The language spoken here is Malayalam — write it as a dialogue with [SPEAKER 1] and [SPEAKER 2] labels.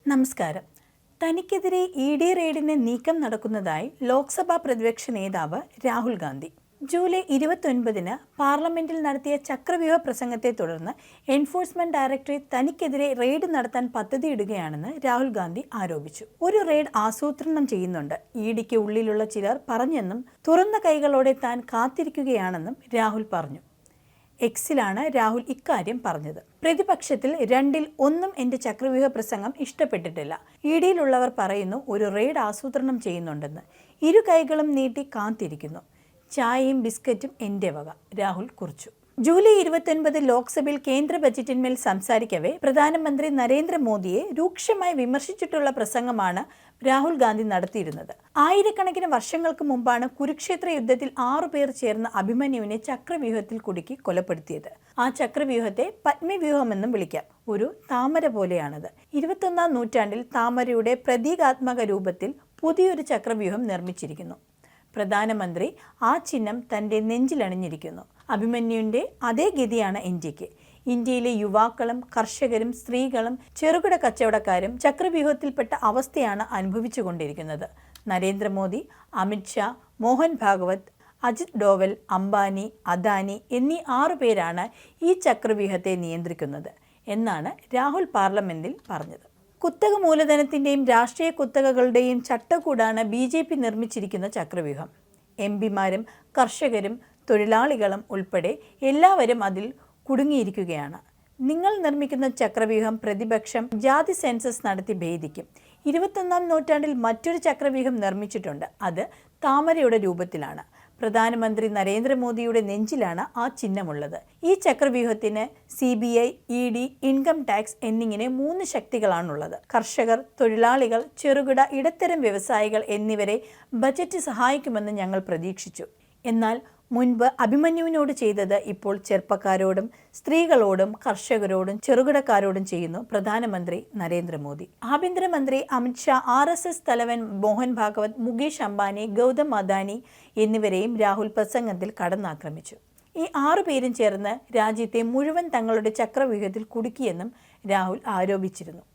[SPEAKER 1] നമസ്കാരം. തനിക്കെതിരെ ഇ.ഡി. റെയ്ഡിന് നീക്കം നടക്കുന്നതായി ലോക്സഭാ പ്രതിപക്ഷ നേതാവ് രാഹുൽ ഗാന്ധി. ജൂലൈ 29-ന് പാർലമെന്റിൽ നടത്തിയ ചക്രവ്യൂഹ പ്രസംഗത്തെ തുടർന്ന് എൻഫോഴ്സ്മെന്റ് ഡയറക്ടറേറ്റ് തനിക്കെതിരെ റെയ്ഡ് നടത്താൻ പദ്ധതിയിടുകയാണെന്ന് രാഹുൽ ഗാന്ധി ആരോപിച്ചു. ഒരു റെയ്ഡ് ആസൂത്രണം ചെയ്യുന്നുണ്ട്, ഇ.ഡിക്ക് ഉള്ളിലുള്ള ചിലർ പറഞ്ഞെന്നും തുറന്ന കൈകളോടെ താൻ കാത്തിരിക്കുകയാണെന്നും രാഹുൽ പറഞ്ഞു. എക്സിലാണ് രാഹുൽ ഇക്കാര്യം പറഞ്ഞത്. പ്രതിപക്ഷത്തിൽ 2-1 എൻ്റെ ചക്രവ്യൂഹ പ്രസംഗം ഇഷ്ടപ്പെട്ടിട്ടില്ല. ഇ.ഡിയിലുള്ളവർ പറയുന്നു ഒരു റെയ്ഡ് ആസൂത്രണം ചെയ്യുന്നുണ്ടെന്ന്. ഇരു കൈകളും നീട്ടി കാത്തിരിക്കുന്നു. ചായയും ബിസ്ക്കറ്റും എൻ്റെ വക, രാഹുൽ കുറിച്ചു. ജൂലൈ 29 ലോക്സഭയിൽ കേന്ദ്ര ബജറ്റിന്മേൽ സംസാരിക്കവേ പ്രധാനമന്ത്രി നരേന്ദ്രമോദിയെ രൂക്ഷമായി വിമർശിച്ചിട്ടുള്ള പ്രസംഗമാണ് രാഹുൽ ഗാന്ധി നടത്തിയിരുന്നത്. ആയിരക്കണക്കിന് വർഷങ്ങൾക്ക് മുമ്പാണ് കുരുക്ഷേത്ര യുദ്ധത്തിൽ 6 പേർ ചേർന്ന് അഭിമന്യുവിനെ ചക്രവ്യൂഹത്തിൽ കുടുക്കി കൊലപ്പെടുത്തിയത്. ആ ചക്രവ്യൂഹത്തെ പത്മവ്യൂഹമെന്നും വിളിക്കാം. ഒരു താമര പോലെയാണത്. 21-ാം നൂറ്റാണ്ടിൽ താമരയുടെ പ്രതീകാത്മക രൂപത്തിൽ പുതിയൊരു ചക്രവ്യൂഹം നിർമ്മിച്ചിരിക്കുന്നു. പ്രധാനമന്ത്രി ആ ചിഹ്നം തൻ്റെ നെഞ്ചിലണിഞ്ഞിരിക്കുന്നു. അഭിമന്യുവിൻ്റെ അതേ ഗതിയാണ് ഇന്ത്യക്ക്. ഇന്ത്യയിലെ യുവാക്കളും കർഷകരും സ്ത്രീകളും ചെറുകിട കച്ചവടക്കാരും ചക്രവ്യൂഹത്തിൽപ്പെട്ട അവസ്ഥയാണ് അനുഭവിച്ചു കൊണ്ടിരിക്കുന്നത്. നരേന്ദ്രമോദി, അമിത്ഷാ, മോഹൻ ഭാഗവത്, അജിത് ഡോവൽ, അംബാനി, അദാനി എന്നീ 6 പേരാണ് ഈ ചക്രവ്യൂഹത്തെ നിയന്ത്രിക്കുന്നത് എന്നാണ് രാഹുൽ പാർലമെന്റിൽ പറഞ്ഞത്. കുത്തക മൂലധനത്തിൻ്റെയും രാഷ്ട്രീയ കുത്തകകളുടെയും ചട്ടക്കൂടാണ് BJP നിർമ്മിച്ചിരിക്കുന്ന ചക്രവ്യൂഹം. MP-മാരും കർഷകരും തൊഴിലാളികളും ഉൾപ്പെടെ എല്ലാവരും അതിൽ കുടുങ്ങിയിരിക്കുകയാണ്. നിങ്ങൾ നിർമ്മിക്കുന്ന ചക്രവ്യൂഹം പ്രതിപക്ഷം ജാതി സെൻസസ് നടത്തി ഭേദിക്കും. 21-ാം നൂറ്റാണ്ടിൽ മറ്റൊരു ചക്രവ്യൂഹം നിർമ്മിച്ചിട്ടുണ്ട്. അത് താമരയുടെ രൂപത്തിലാണ്. പ്രധാനമന്ത്രി നരേന്ദ്രമോദിയുടെ നെഞ്ചിലാണ് ആ ചിഹ്നമുള്ളത്. ഈ ചക്രവ്യൂഹത്തിന് CBI, ED, ഇൻകം ടാക്സ് എന്നിങ്ങനെ 3 ശക്തികളാണുള്ളത്. കർഷകർ, തൊഴിലാളികൾ, ചെറുകിട ഇടത്തരം വ്യവസായികൾ എന്നിവരെ ബജറ്റ് സഹായിക്കുമെന്ന് ഞങ്ങൾ പ്രതീക്ഷിച്ചു. എന്നാൽ മുൻപ് അഭിമന്യുവിനോട് ചെയ്തത് ഇപ്പോൾ ചെറുപ്പക്കാരോടും സ്ത്രീകളോടും കർഷകരോടും ചെറുകിടക്കാരോടും ചെയ്യുന്നു പ്രധാനമന്ത്രി നരേന്ദ്രമോദി. ആഭ്യന്തരമന്ത്രി അമിത്ഷാ, RSS തലവൻ മോഹൻ ഭാഗവത്, മുകേഷ് അംബാനി, ഗൗതം അദാനി എന്നിവരെയും രാഹുൽ പ്രസംഗത്തിൽ കടന്നാക്രമിച്ചു. ഈ 6 പേരും ചേർന്ന് രാജ്യത്തെ മുഴുവൻ തങ്ങളുടെ ചക്രവ്യൂഹത്തിൽ കുടുക്കിയെന്നും രാഹുൽ ആരോപിച്ചിരുന്നു.